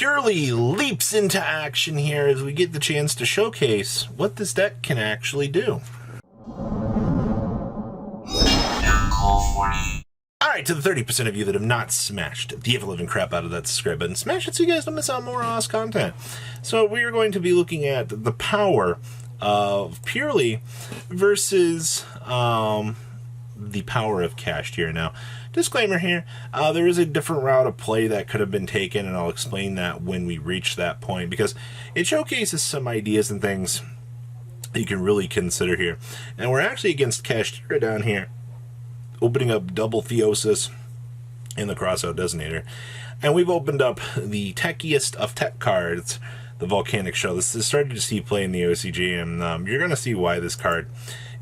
Purrely leaps into action here as we get the chance to showcase what this deck can actually do. Alright, to the 30% of you that have not smashed the ever-living crap out of that subscribe button, smash it so you guys don't miss out on more awesome content. So we are going to be looking at the power of Purrely versus the power of Cached here. Now, disclaimer here, there is a different route of play that could have been taken, and I'll explain that when we reach that point, because it showcases some ideas and things that you can really consider here. And we're actually against Cached down here, opening up double Theosis in the crossout designator. And we've opened up the techiest of tech cards, the Volcanic Shell. This is starting to see play in the OCG, and you're going to see why this card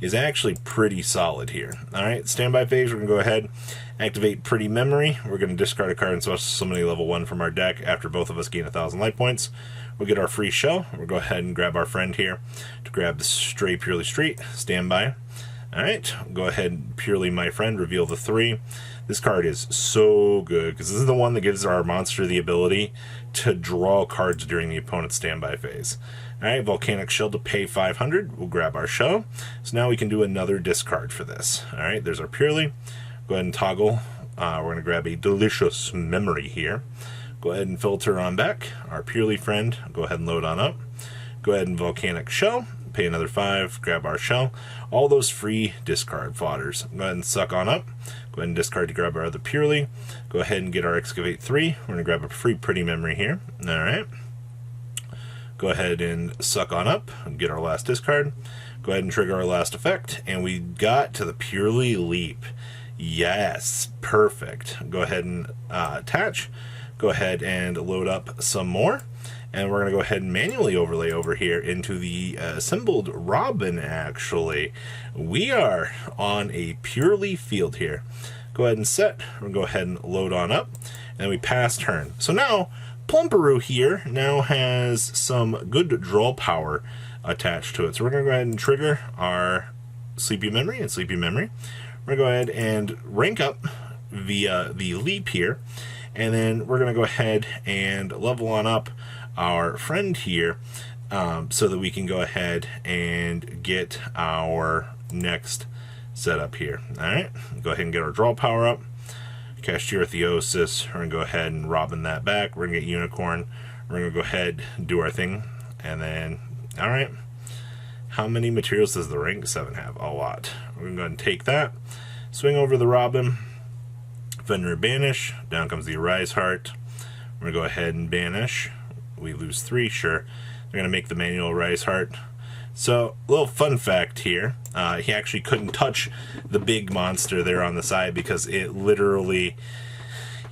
is actually pretty solid here. Alright, standby phase, we're going to go ahead, activate Pretty Memory. We're going to discard a card and special summon a level 1 from our deck after both of us gain 1,000 life points. We'll get our free shell. We'll go ahead and grab our friend here to grab the Stray Purrely Street, standby. Alright, go ahead, Purrely my friend, reveal the 3. This card is so good, because this is the one that gives our monster the ability to draw cards during the opponent's standby phase. Alright, Volcanic Shell to pay 500. We'll grab our shell. So now we can do another discard for this. Alright, there's our Purrely. Go ahead and toggle. We're going to grab a Delicious Memory here. Go ahead and filter on back. Our Purrely friend, go ahead and load on up. Go ahead and Volcanic Shell. Pay another 5, grab our shell. All those free discard fodders. Go ahead and suck on up. Go ahead and discard to grab our other Purrely. Go ahead and get our Excavate 3. We're going to grab a free Pretty Memory here. Alright. Go ahead and suck on up and get our last discard. Go ahead and trigger our last effect. And we got to the Purrely Leap. Yes, perfect. Go ahead and attach. Go ahead and load up some more. And we're going to go ahead and manually overlay over here into the assembled Robin, actually. We are on a Purrely field here. Go ahead and set. We're going to go ahead and load on up. And we pass turn. So now, Plumperoo here now has some good draw power attached to it. So we're going to go ahead and trigger our Sleepy Memory and Sleepy Memory. We're going to go ahead and rank up via the leap here. And then we're going to go ahead and level on up our friend here so that we can go ahead and get our next setup here. Alright, go ahead and get our draw power up. Cached Theosis, we're going to go ahead and Robin that back. We're going to get Unicorn. We're going to go ahead and do our thing. And then, alright, how many materials does the rank 7 have? A lot. We're going to go ahead and take that. Swing over the Robin. Fenrir banish. Down comes the Arise Heart. We're going to go ahead and banish. We lose 3, sure. They're going to make the manual Rise Heart. So, a little fun fact here. He actually couldn't touch the big monster there on the side because it literally,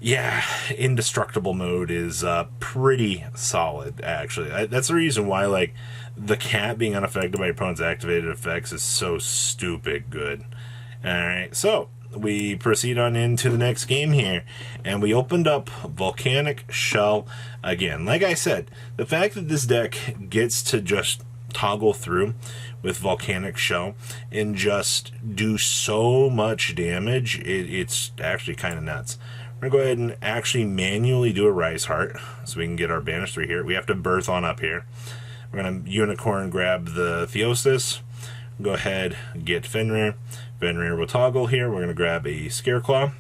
yeah, indestructible mode is pretty solid, actually. That's the reason why, like, the cat being unaffected by your opponent's activated effects is so stupid good. Alright, so we proceed on into the next game here, and we opened up Volcanic Shell again. Like I said, the fact that this deck gets to just toggle through with Volcanic Shell and just do so much damage, it's actually kind of nuts. We're going to go ahead and actually manually do a Rise Heart so we can get our Banish 3 here. We have to birth on up here. We're going to Unicorn grab the Theosis. Go ahead, get Fenrir. Fenrir will toggle here. We're going to grab a Scareclaw.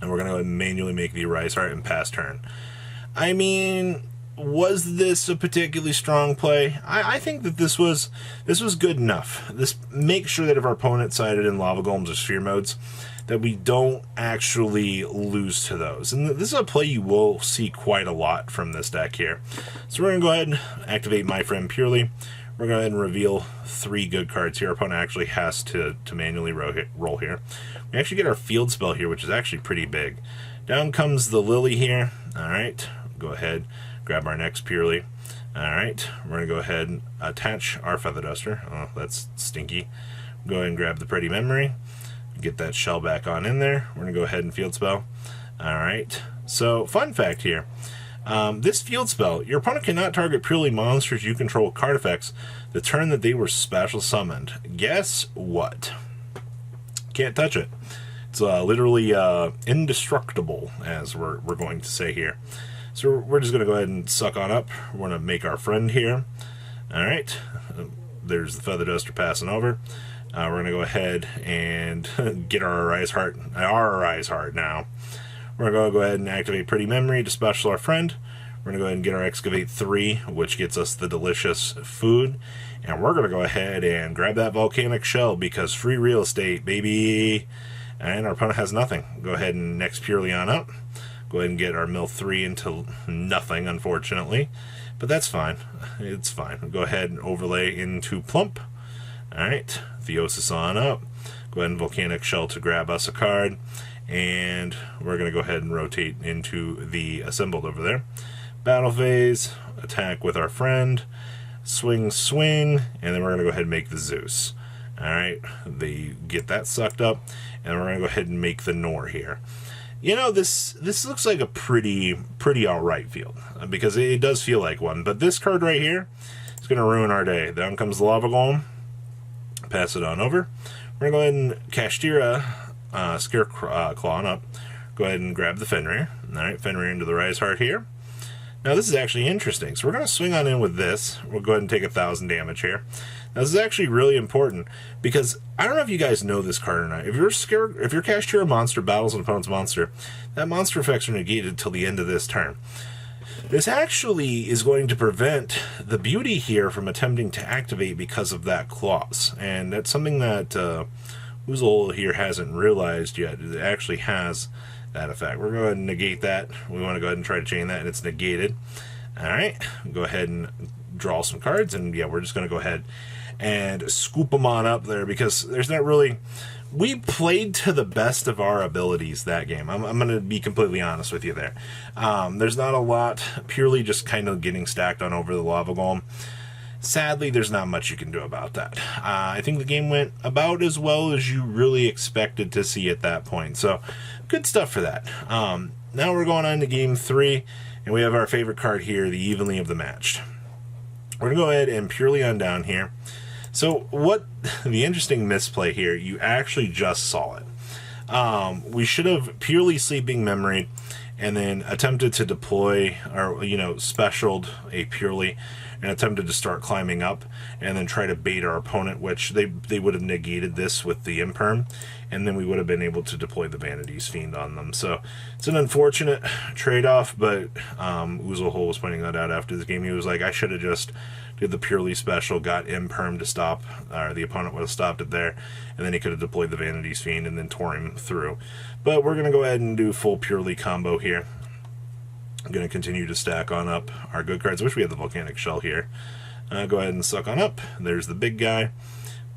And we're going to manually make the Rise Heart and pass turn. I mean, was this a particularly strong play? I think that this was good enough. This makes sure that if our opponent sided in Lava Golems or Sphere modes, that we don't actually lose to those. And this is a play you will see quite a lot from this deck here. So we're going to go ahead and activate my friend Purrely. We're going to go ahead and reveal 3 good cards here. Our opponent actually has to manually roll here. We actually get our field spell here, which is actually pretty big. Down comes the Lily here. Alright, go ahead, grab our next Purrely. Alright, we're going to go ahead and attach our Feather Duster. Oh, that's stinky. Go ahead and grab the Pretty Memory. Get that shell back on in there. We're going to go ahead and field spell. Alright, so fun fact here. This field spell, your opponent cannot target purely monsters you control with card effects the turn that they were special summoned. Guess what? Can't touch it. It's literally indestructible, as we're going to say here. So we're just going to go ahead and suck on up. We're going to make our friend here. All right. There's the Feather Duster passing over. We're going to go ahead and get our Arise Heart now. We're going to go ahead and activate Pretty Memory to special our friend. We're going to go ahead and get our Excavate 3, which gets us the delicious food. And we're going to go ahead and grab that Volcanic Shell because free real estate, baby. And our opponent has nothing. Go ahead and next Purrely on up. Go ahead and get our Mill 3 into nothing, unfortunately. But that's fine. It's fine. We'll go ahead and overlay into Plump. Alright, Theosis on up. Go ahead and Volcanic Shell to grab us a card. And we're going to go ahead and rotate into the Assembled over there. Battle Phase, attack with our friend. Swing, swing. And then we're going to go ahead and make the Zeus. Alright, they get that sucked up. And we're going to go ahead and make the Nor here. You know, this looks like a pretty alright field, because it does feel like one. But this card right here is going to ruin our day. Down comes the Lava Golem. Pass it on over. We're going to go ahead and Kashtira, Scareclaw up. Go ahead and grab the Fenrir. Alright, Fenrir into the Rise Heart here. Now this is actually interesting. So we're going to swing on in with this. We'll go ahead and take 1,000 damage here. Now, this is actually really important because I don't know if you guys know this card or not. If your Kashtira monster battles an opponent's monster, that monster effects are negated till the end of this turn. This actually is going to prevent the beauty here from attempting to activate because of that clause. And that's something that Oozle here hasn't realized yet. It actually has that effect. We're going to go ahead and negate that. We want to go ahead and try to chain that, and it's negated. Alright, go ahead and draw some cards, and yeah, we're just going to go ahead and scoop them on up there because there's not really... We played to the best of our abilities that game. I'm going to be completely honest with you there. There's not a lot, purely just kind of getting stacked on over the Lava Golem. Sadly, there's not much you can do about that. I think the game went about as well as you really expected to see at that point. So, good stuff for that. Now we're going on to Game 3, and we have our favorite card here, the Evenly of the Matched. We're going to go ahead and Purrely on down here. So what the interesting misplay here, you actually just saw it. We should have purely Sleeping Memory and then attempted to deploy, or, you know, specialed a Purrely and attempted to start climbing up and then try to bait our opponent, which they would have negated this with the Imperm, and then we would have been able to deploy the Vanity's Fiend on them. So it's an unfortunate trade-off, but Oozle was pointing that out after this game. He was like, I should have just did the Purrely special, got Imperm to stop, or the opponent would have stopped it there, and then he could have deployed the Vanity's Fiend and then tore him through. But we're going to go ahead and do full Purrely combo here. I'm going to continue to stack on up our good cards. I wish we had the Volcanic Shell here. Go ahead and suck on up. There's the big guy.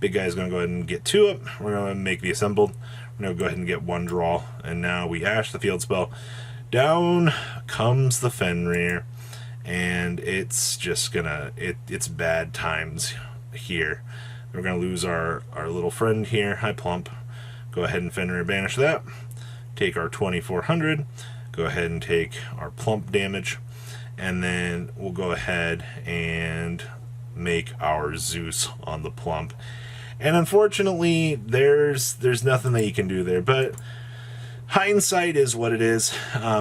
Big guy is going to go ahead and get to it. We're going to make the Assembled. We're going to go ahead and get one draw. And now we ash the field spell. Down comes the Fenrir. And it's just going to... It's bad times here. We're going to lose our little friend here. Hi, Plump. Go ahead and Fenrir banish that. Take our 2,400. Go ahead and take our Plump damage. And then we'll go ahead and make our Zeus on the Plump. And unfortunately, there's nothing that you can do there. But hindsight is what it is.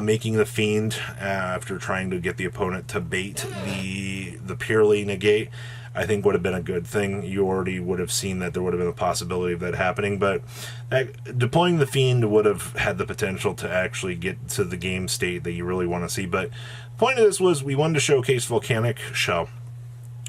Making the Fiend after trying to get the opponent to bait the Purrely negate, I think would have been a good thing. You already would have seen that there would have been a possibility of that happening, but deploying the Fiend would have had the potential to actually get to the game state that you really want to see. But the point of this was we wanted to showcase Volcanic Shell.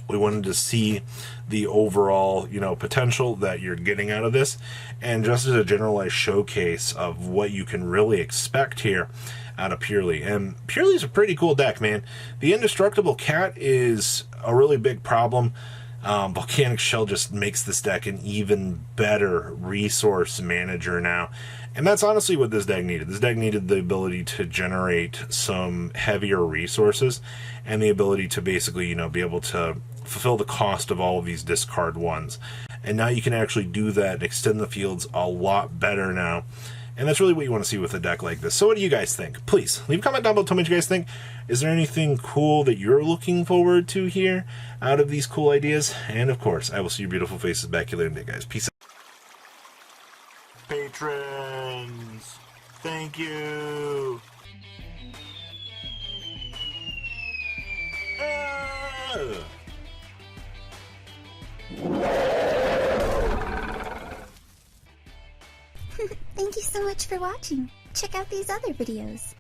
We wanted to see the overall, potential that you're getting out of this, and just as a generalized showcase of what you can really expect here out of Purrely. And Purrely's a pretty cool deck, man. The Indestructible Cat is a really big problem. Volcanic Shell just makes this deck an even better resource manager now. And that's honestly what this deck needed. This deck needed the ability to generate some heavier resources and the ability to basically, be able to fulfill the cost of all of these discard ones. And now you can actually do that and extend the fields a lot better now. And that's really what you want to see with a deck like this. So what do you guys think? Please, leave a comment down below. Tell me what you guys think. Is there anything cool that you're looking forward to here out of these cool ideas? And of course, I will see your beautiful faces back here later in the day, guys. Peace out. Patrons, thank you. Thank you so much for watching. Check out these other videos.